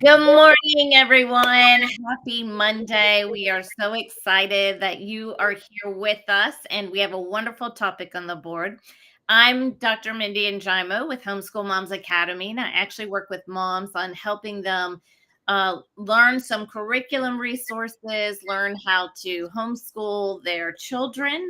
Good morning, everyone. Happy Monday. We are so excited that you are here with us, and we have a wonderful topic on the board. I'm Dr. Mindy Njimo with Homeschool Moms Academy, and I actually work with moms on helping them learn some curriculum resources, learn how to homeschool their children.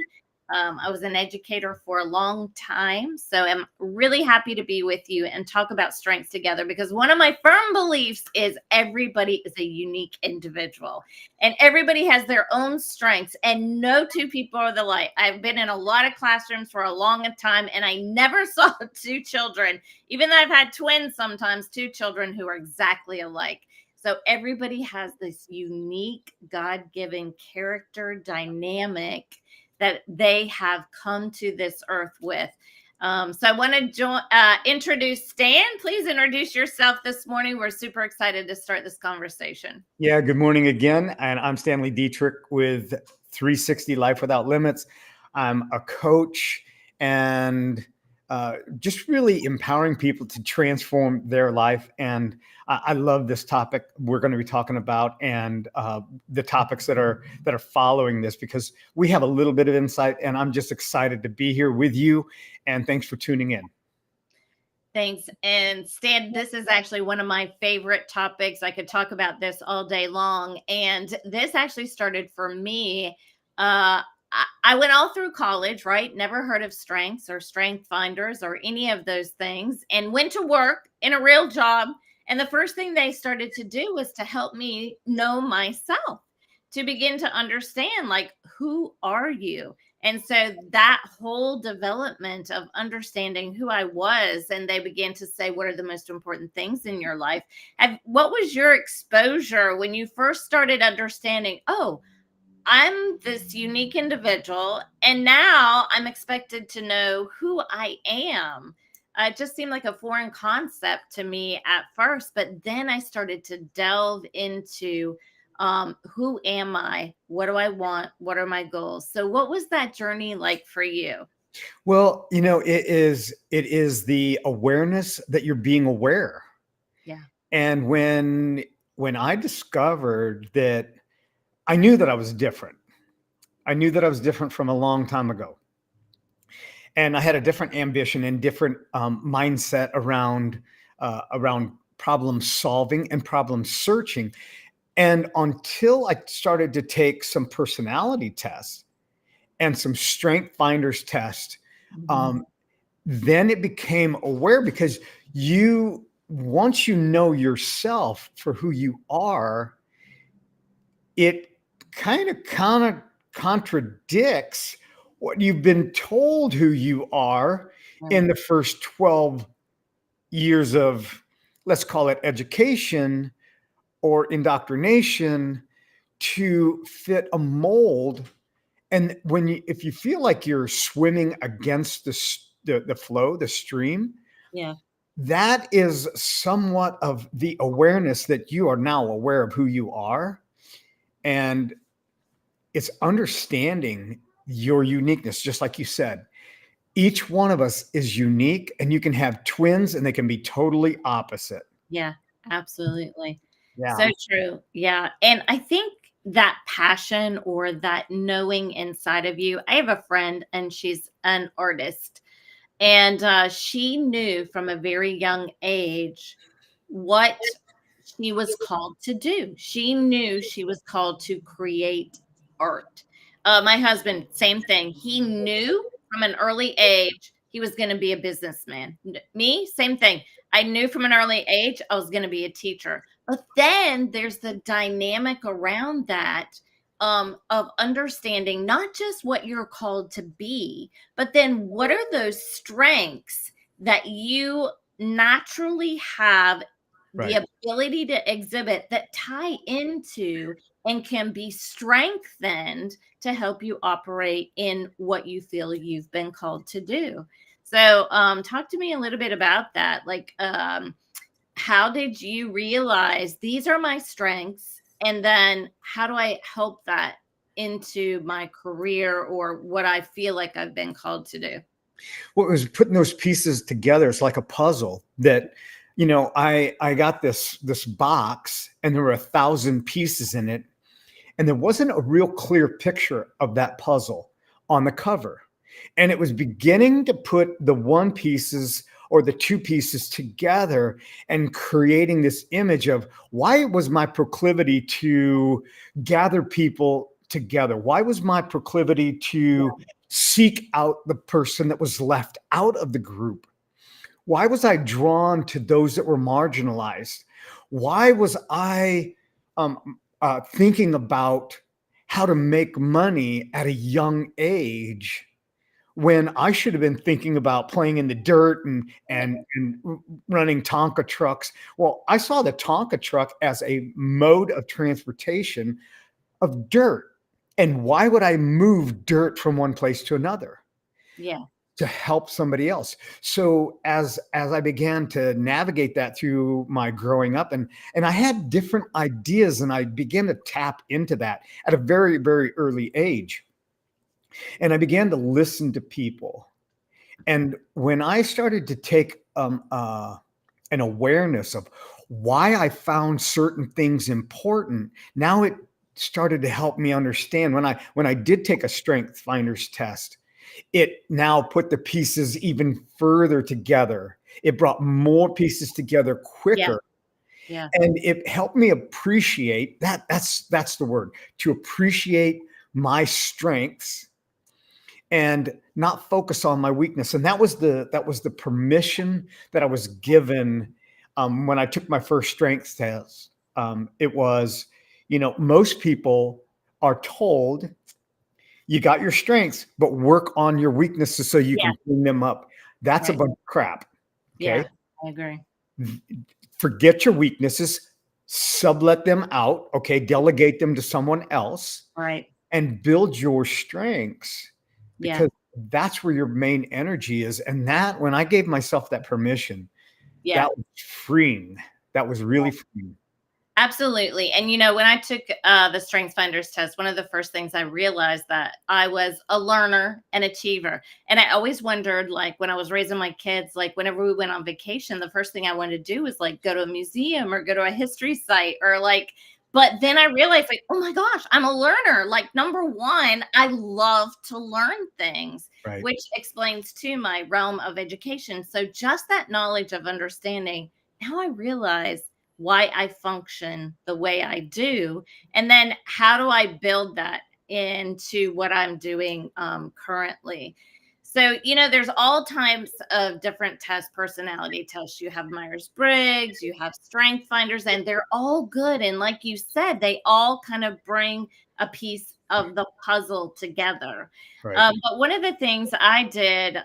I was an educator for a long time, so I'm really happy to be with you and talk about strengths together because one of my firm beliefs is everybody is a unique individual and everybody has their own strengths, and no two people are the like. I've been in a lot of classrooms for a long time, and I never saw two children, even though I've had twins sometimes, two children who are exactly alike. So everybody has this unique God-given character dynamic that they have come to this earth with. So I want to introduce Stan. Please introduce yourself this morning. We're super excited to start this conversation. Yeah, good morning again. And I'm Stanley Dietrich with 360 Life Without Limits. I'm a coach and just really empowering people to transform their life. And I love this topic we're going to be talking about, and the topics that are following this, because we have a little bit of insight, and I'm just excited to be here with you. And thanks for tuning in. Thanks. And Stan, this is actually one of my favorite topics. I could talk about this all day long. And this actually started for me. I went all through college, right? Never heard of strengths or strength finders or any of those things, and went to work in a real job. And the first thing they started to do was to help me know myself, to begin to understand, like, who are you? And so that whole development of understanding who I was, and they began to say, what are the most important things in your life? What was your exposure when you first started understanding, oh, I'm this unique individual, and now I'm expected to know who I am? It just seemed like a foreign concept to me at first, but then I started to delve into who am I? What do I want? What are my goals? So, what was that journey like for you? Well, it is the awareness that you're being aware. Yeah. And when I discovered that, I knew that I was different. I knew that I was different from a long time ago. And I had a different ambition and different mindset around problem solving and problem searching. And until I started to take some personality tests and some strength finders tests, Mhm. then it became aware, because once you know yourself for who you are, it kind of contradicts what you've been told who you are in Right. the first 12 years of, let's call it, education or indoctrination to fit a mold. And if you feel like you're swimming against the flow, the stream, Yeah. that is somewhat of the awareness that you are now aware of who you are. And it's understanding your uniqueness, just like you said. Each one of us is unique, and you can have twins and they can be totally opposite. Yeah, absolutely. Yeah. So true. Yeah. And I think that passion or that knowing inside of you, I have a friend and she's an artist, and she knew from a very young age what she was called to do. She knew she was called to create art. My husband, same thing. He knew from an early age he was going to be a businessman. Me, same thing. I knew from an early age I was going to be a teacher. But then there's the dynamic around that, of understanding not just what you're called to be, but then what are those strengths that you naturally have the Right. ability to exhibit that tie into and can be strengthened to help you operate in what you feel you've been called to do. So, talk to me a little bit about that. Like, how did you realize these are my strengths? And then how do I help that into my career or what I feel like I've been called to do? Well, it was putting those pieces together. It's like a puzzle that I got this box, and there were 1,000 pieces in it, and there wasn't a real clear picture of that puzzle on the cover. And it was beginning to put the one pieces or the two pieces together and creating this image of why was my proclivity to gather people together? Why was my proclivity to seek out the person that was left out of the group? Why was I drawn to those that were marginalized? Why was I thinking about how to make money at a young age when I should have been thinking about playing in the dirt and running Tonka trucks? Well, I saw the Tonka truck as a mode of transportation of dirt. And why would I move dirt from one place to another? Yeah. To help somebody else. So as I began to navigate that through my growing up, and I had different ideas, and I began to tap into that at a very, very early age. And I began to listen to people. And when I started to take an awareness of why I found certain things important, now it started to help me understand when I did take a strength finders test, it now put the pieces even further together. It brought more pieces together Yeah. quicker, Yeah. and it helped me appreciate that. That's the word, to appreciate my strengths and not focus on my weakness. And that was the permission that I was given when I took my first strength test. It was, most people are told you got your strengths, but work on your weaknesses so you Yeah. can clean them up. That's a Right. bunch of crap. Okay. Yeah. I agree. Forget your weaknesses, sublet them out. Okay. Delegate them to someone else Right. and build your strengths, Yeah. because that's where your main energy is. And that, when I gave myself that permission, Yeah. that was freeing. That was really freeing. Absolutely. And when I took the Strengths Finders test, one of the first things I realized that I was a learner and achiever. And I always wondered, like when I was raising my kids, like whenever we went on vacation, the first thing I wanted to do was like go to a museum or go to a history site or like, but then I realized like, oh my gosh, I'm a learner. Like number one, I love to learn things, Right. which explains to my realm of education. So just that knowledge of understanding, now I realize why I function the way I do. And then how do I build that into what I'm doing currently? So, there's all types of different personality tests. You have Myers Briggs, you have Strength Finders, and they're all good. And like you said, they all kind of bring a piece of the puzzle together. Right. But one of the things I did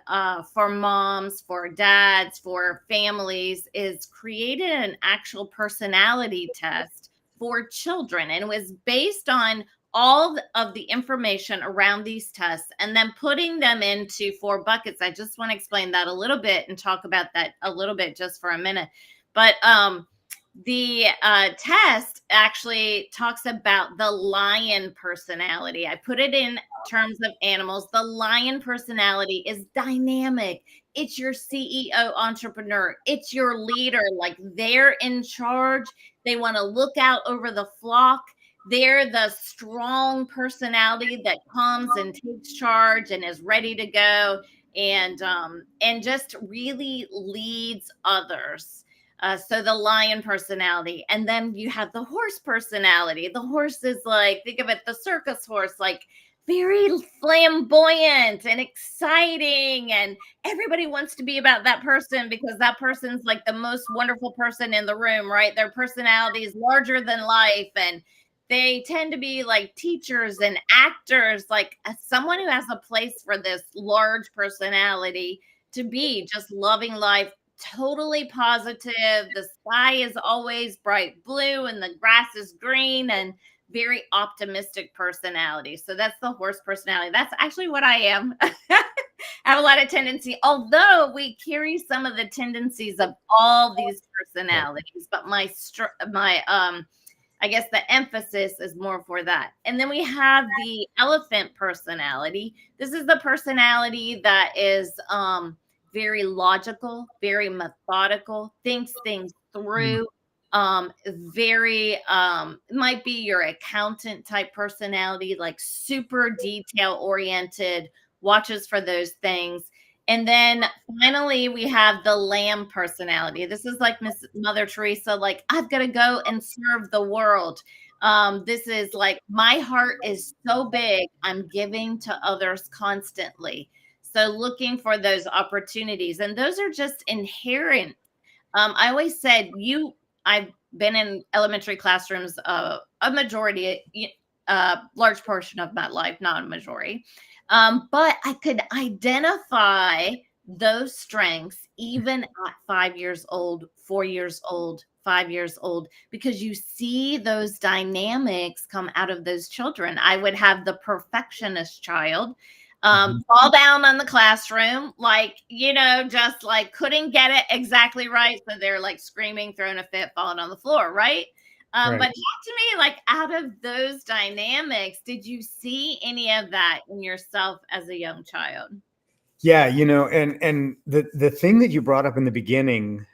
for moms, for dads, for families is created an actual personality test for children. And it was based on all of the information around these tests and then putting them into 4 buckets. I just want to explain that a little bit and talk about that a little bit just for a minute. But the test actually talks about the lion personality. I put it in terms of animals. The lion personality is dynamic. It's your CEO entrepreneur. It's your leader. Like they're in charge. They want to look out over the flock. They're the strong personality that comes and takes charge and is ready to go and just really leads others. So the lion personality. And then you have the horse personality. The horse is like, think of it, the circus horse, like very flamboyant and exciting. And everybody wants to be about that person because that person's like the most wonderful person in the room, right? Their personality is larger than life. And they tend to be like teachers and actors, like someone who has a place for this large personality to be just loving life, totally positive. The sky is always bright blue and the grass is green and very optimistic personality. So that's the horse personality. That's actually what I am. I have a lot of tendency, although we carry some of the tendencies of all these Right. personalities, but my I guess the emphasis is more for that. And then we have the elephant personality. This is the personality that is very logical, very methodical, thinks things Mm. through. Very might be your accountant type personality, like super detail oriented, watches for those things. And then finally, we have the lamb personality. This is like Miss Mother Teresa, like, I've got to go and serve the world. This is like, my heart is so big, I'm giving to others constantly. So, looking for those opportunities, and those are just inherent. I always said, I've been in elementary classrooms a majority, large portion of my life, not a majority. But I could identify those strengths even at 5 years old, 4 years old, 5 years old, because you see those dynamics come out of those children. I would have the perfectionist child Mhm. fall down on the classroom, like, just like couldn't get it exactly right. So they're like screaming, throwing a fit, falling on the floor, right? But Right. talk to me, like, out of those dynamics, did you see any of that in yourself as a young child? Yeah, and the thing that you brought up in the beginning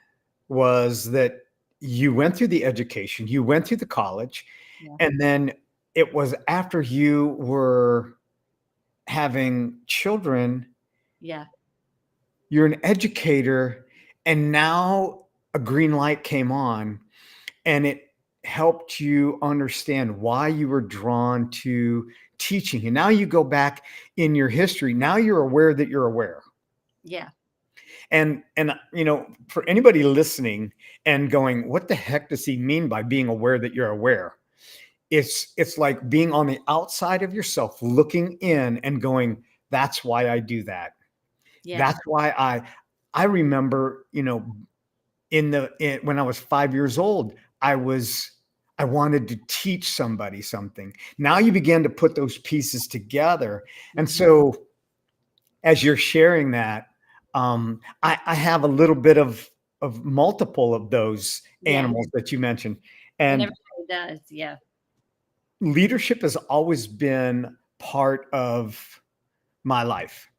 was that you went through the education, you went through the college, Yeah. and then it was after you were having children, Yeah. you're an educator, and now a green light came on, and it helped you understand why you were drawn to teaching. And now you go back in your history, now you're aware that you're aware. Yeah. And for anybody listening and going, what the heck does he mean by being aware that you're aware? It's like being on the outside of yourself, looking in and going, that's why I do that. Yeah. That's why I remember, when I was 5 years old, I wanted to teach somebody something. Now you begin to put those pieces together. And Mhm. so as you're sharing that, I have a little bit of multiple of those Yeah. animals that you mentioned. And And everybody does. Yeah. leadership has always been part of my life.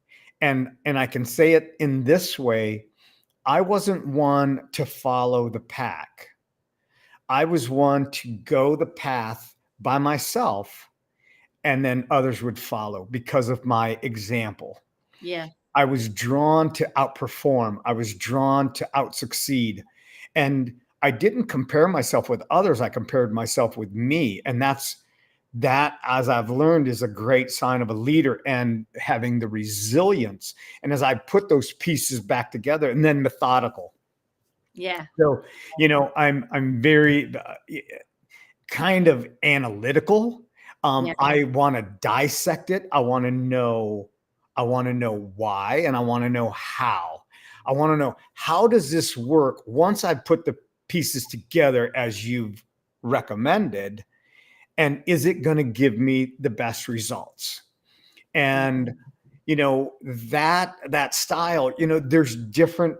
And I can say it in this way, I wasn't one to follow the pack. I was one to go the path by myself, and then others would follow because of my example. Yeah. I was drawn to outperform. I was drawn to out succeed. And I didn't compare myself with others. I compared myself with me. And that, as I've learned, is a great sign of a leader, and having the resilience. And as I put those pieces back together, and then methodical. Yeah. So, I'm very kind of analytical. Yeah. I want to dissect it. I want to know why, and I want to know how. I want to know, how does this work once I put the pieces together as you've recommended, and is it going to give me the best results? Yeah. And that style, there's different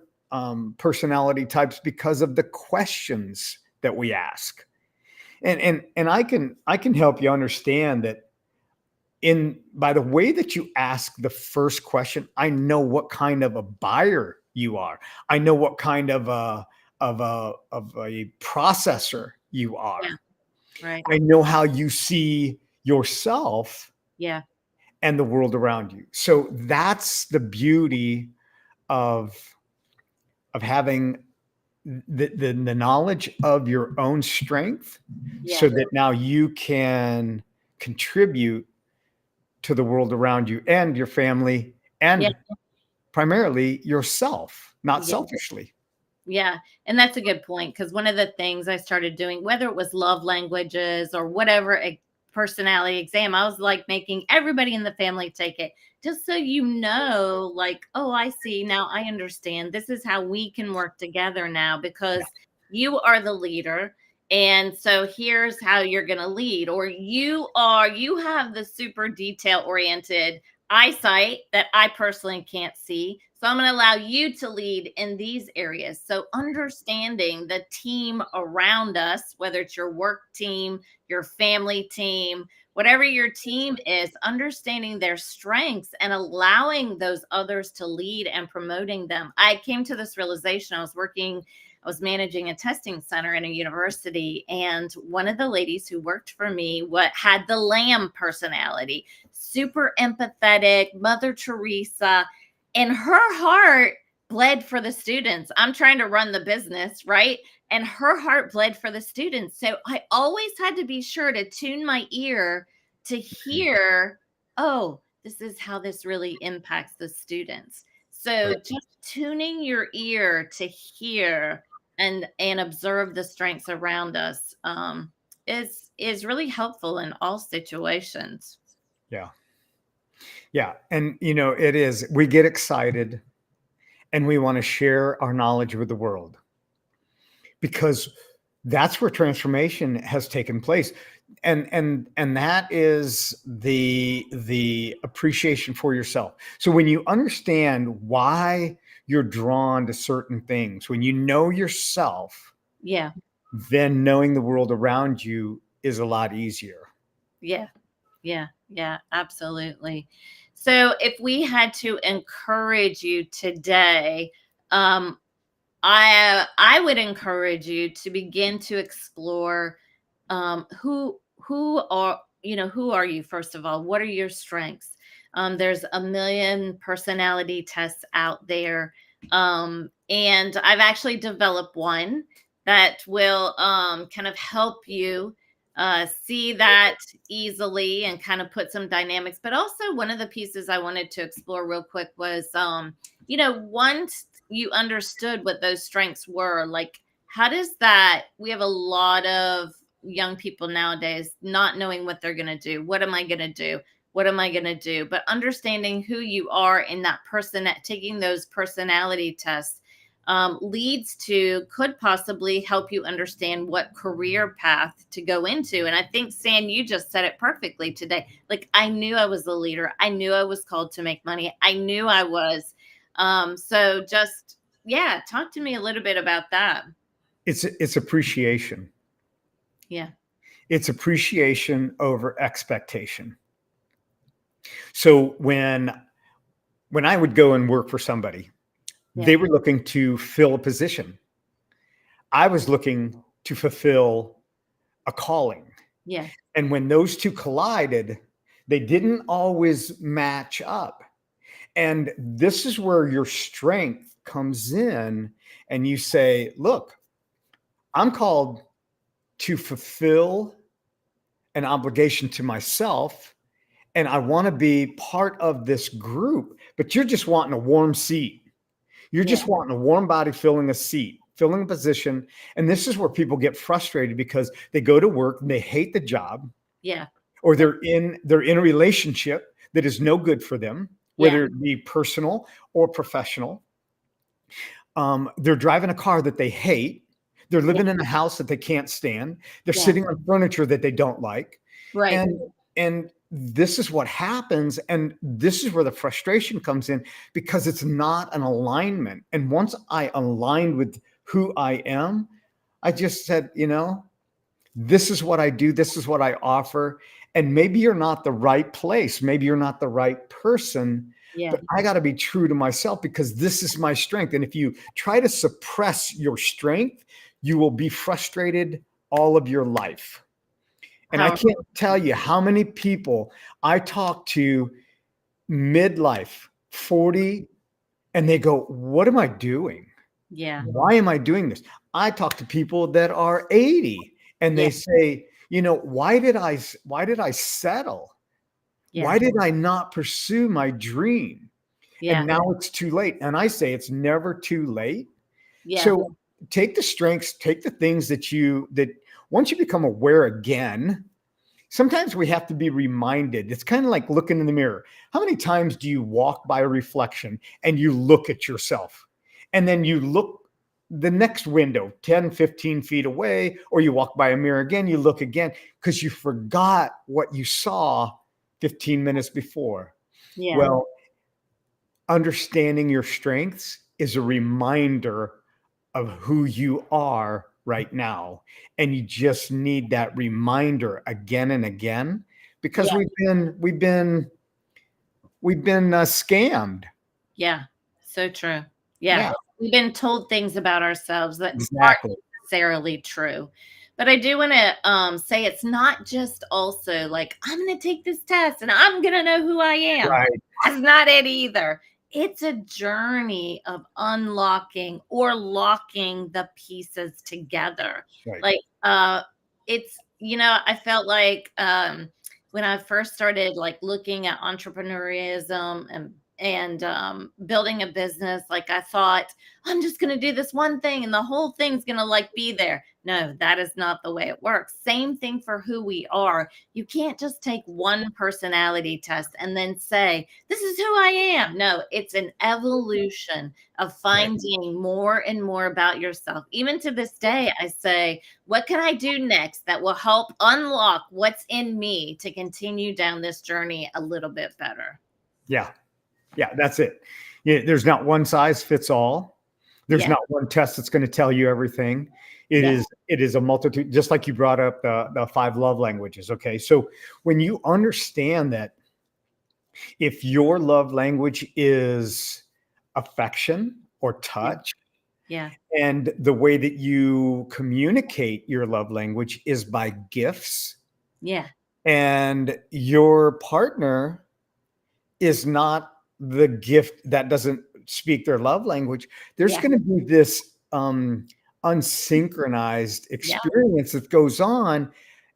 personality types because of the questions that we ask. And I can help you understand that, in by the way that you ask the first question, I know what kind of a buyer you are. I know what kind of a processor you are. Yeah. Right. I know how you see yourself Yeah. and the world around you. So that's the beauty of having the knowledge of your own strength, Yeah. so that now you can contribute to the world around you and your family, Yeah. and primarily yourself, not Yeah. selfishly. Yeah, and that's a good point, because one of the things I started doing, whether it was love languages or whatever personality exam, I was like making everybody in the family take it, just so like, oh, I see now, I understand. This is how we can work together now, because you are the leader. And so here's how you're going to lead, or you have the super detail oriented eyesight that I personally can't see. So So I'm going to allow you to lead in these areas. So understanding the team around us, whether it's your work team, your family team, whatever your team is, understanding their strengths and allowing those others to lead and promoting them. I came to this realization. I was managing a testing center in a university, and one of the ladies who worked for me had the lamb personality, super empathetic, Mother Teresa, and her heart bled for the students. I'm trying to run the business, right? And her heart bled for the students. So I always had to be sure to tune my ear to hear, oh, this is how this really impacts the students. So Right. just tuning your ear to hear and observe the strengths around us is really helpful in all situations. Yeah. Yeah. And, it is, we get excited and we want to share our knowledge with the world because that's where transformation has taken place. And that is the appreciation for yourself. So when you understand why you're drawn to certain things, when you know yourself, Yeah. then knowing the world around you is a lot easier. Yeah. Yeah, absolutely. So if we had to encourage you today, um, I would encourage you to begin to explore who are you, first of all? What are your strengths? There's a million personality tests out there. And I've actually developed one that will kind of help you see that easily and kind of put some dynamics. But also, one of the pieces I wanted to explore real quick was, once you understood what those strengths were, like, how does that, we have a lot of young people nowadays not knowing what they're going to do. What am I going to do? What am I going to do? But understanding who you are in that person, taking those personality tests could possibly help you understand what career path to go into. And I think, San, you just said it perfectly today. Like, I knew I was a leader. I knew I was called to make money. I knew I was. So just, yeah, talk to me a little bit about that. It's appreciation. Yeah. It's appreciation over expectation. So when I would go and work for somebody, they Yeah. were looking to fill a position. I was looking to fulfill a calling. Yeah. And when those two collided, they didn't always match up. And this is where your strength comes in. And you say, look, I'm called to fulfill an obligation to myself. And I want to be part of this group, but you're just wanting a warm seat. You're Yeah. just wanting a warm body filling a seat, filling a position. And this is where people get frustrated because they go to work and they hate the job, Yeah. or they're in a relationship that is no good for them, Yeah. whether it be personal or professional. They're driving a car that they hate. They're Yeah. living in a house that they can't stand. They're Yeah. sitting on furniture that they don't like. Right. And this is what happens. And this is where the frustration comes in because it's not an alignment. And once I aligned with who I am, I just said, this is what I do. This is what I offer. And maybe you're not the right place. Maybe you're not the right person, Yeah. but I got to be true to myself because this is my strength. And if you try to suppress your strength, you will be frustrated all of your life. And I Powerful. can't tell you how many people I talk to midlife, 40, and they go, what am I doing? Yeah. Why am I doing this? I talk to people that are 80 and Yeah. they say, why did I settle? Yeah. Why did I not pursue my dream? Yeah. And now it's too late. And I say it's never too late. Yeah. So take the strengths, take the things that once you become aware again, sometimes we have to be reminded. It's kind of like looking in the mirror. How many times do you walk by a reflection and you look at yourself and then you look the next window 10, 15 feet away, or you walk by a mirror again, you look again because you forgot what you saw 15 minutes before? Yeah. Well, understanding your strengths is a reminder of who you are right now. And you just need that reminder again and again because Yeah. we've been scammed. Yeah. So true. Yeah. Yeah, We've been told things about ourselves that aren't exactly. necessarily true. But I do want to say it's not just also like, I'm going to take this test and I'm going to know who I am. Right, That's not it either. It's a journey of unlocking or locking the pieces together. right. Like, it's, I felt like when I first started like looking at entrepreneurism and building a business, like I thought, I'm just going to do this one thing and the whole thing's going to like be there. No, that is not the way it works. Same thing for who we are. You can't just take one personality test and then say, this is who I am. No, it's an evolution of Right. finding more and more about yourself. Even to this day, I say, what can I do next that will help unlock what's in me to continue down this journey a little bit better? Yeah. Yeah, that's it. Yeah, there's not one size fits all. There's Yeah. not one test that's going to tell you everything. It Yeah. is it is a multitude, just like you brought up the five love languages. Okay. So when you understand that if your love language is affection or Yeah. touch, Yeah. and the way that you communicate your love language is by gifts, Yeah. and your partner is not the gift that doesn't speak their love language, there's Yeah. going to be this unsynchronized Yeah. experience that goes on.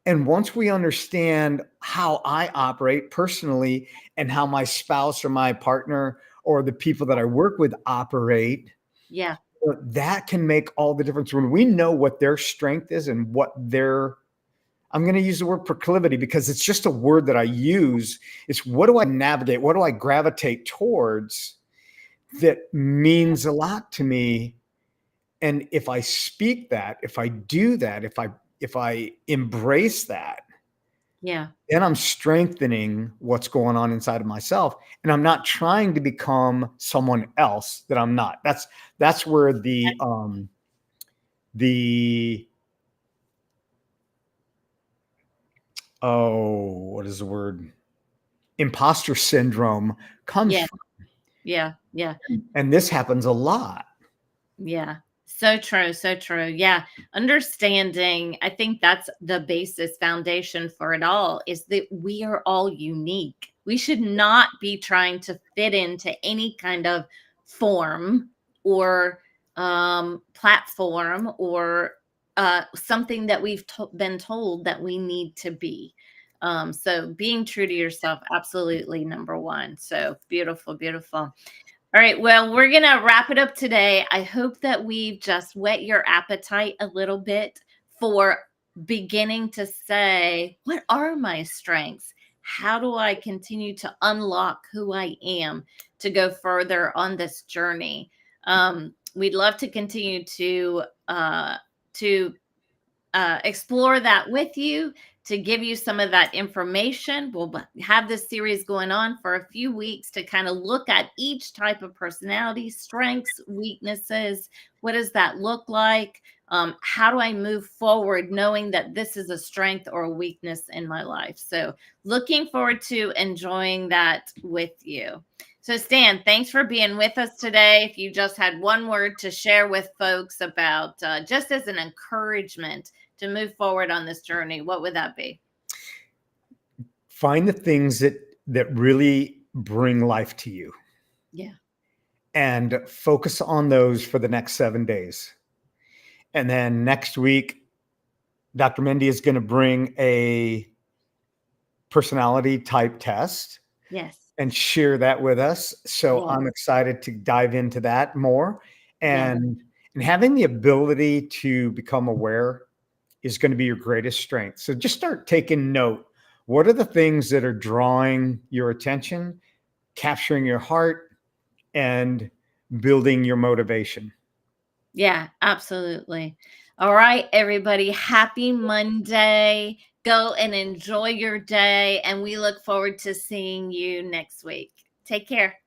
And once we understand how I operate personally and how my spouse or my partner or the people that I work with operate, Yeah. that can make all the difference. When we know what their strength is and what their, I'm going to use the word proclivity because it's just a word that I use. It's what do I navigate? What do I gravitate towards that means a lot to me? And if I speak that, if I do that, if I embrace that, Yeah. then I'm strengthening what's going on inside of myself. And I'm not trying to become someone else that I'm not. That's where the what is the word? Imposter syndrome comes Yeah. from. Yeah. Yeah. And this happens a lot. Yeah. So true. So true. Yeah. Understanding, I think that's the basis foundation for it all is that we are all unique. We should not be trying to fit into any kind of form or platform or something that we've been told that we need to be. So being true to yourself, absolutely number one. So beautiful, beautiful. All right. Well, we're going to wrap it up today. I hope that we've just whet your appetite a little bit for beginning to say, what are my strengths? How do I continue to unlock who I am to go further on this journey? We'd love to continue to explore that with you to give you some of that information. We'll have this series going on for a few weeks to kind of look at each type of personality, strengths, weaknesses. What does that look like? How do I move forward knowing that this is a strength or a weakness in my life? So, looking forward to enjoying that with you. So, Stan, thanks for being with us today. If you just had one word to share with folks about just as an encouragement to move forward on this journey, what would that be? Find the things that really bring life to you Yeah. and focus on those for the next 7 days. And then next week, Dr. Mindy is going to bring a personality type test Yes. and share that with us. So Yeah. I'm excited to dive into that more. Yeah. And having the ability to become aware is going to be your greatest strength. So just start taking note. What are the things that are drawing your attention, capturing your heart, and building your motivation? Yeah, absolutely. All right, everybody. Happy Monday. Go and enjoy your day. And we look forward to seeing you next week. Take care.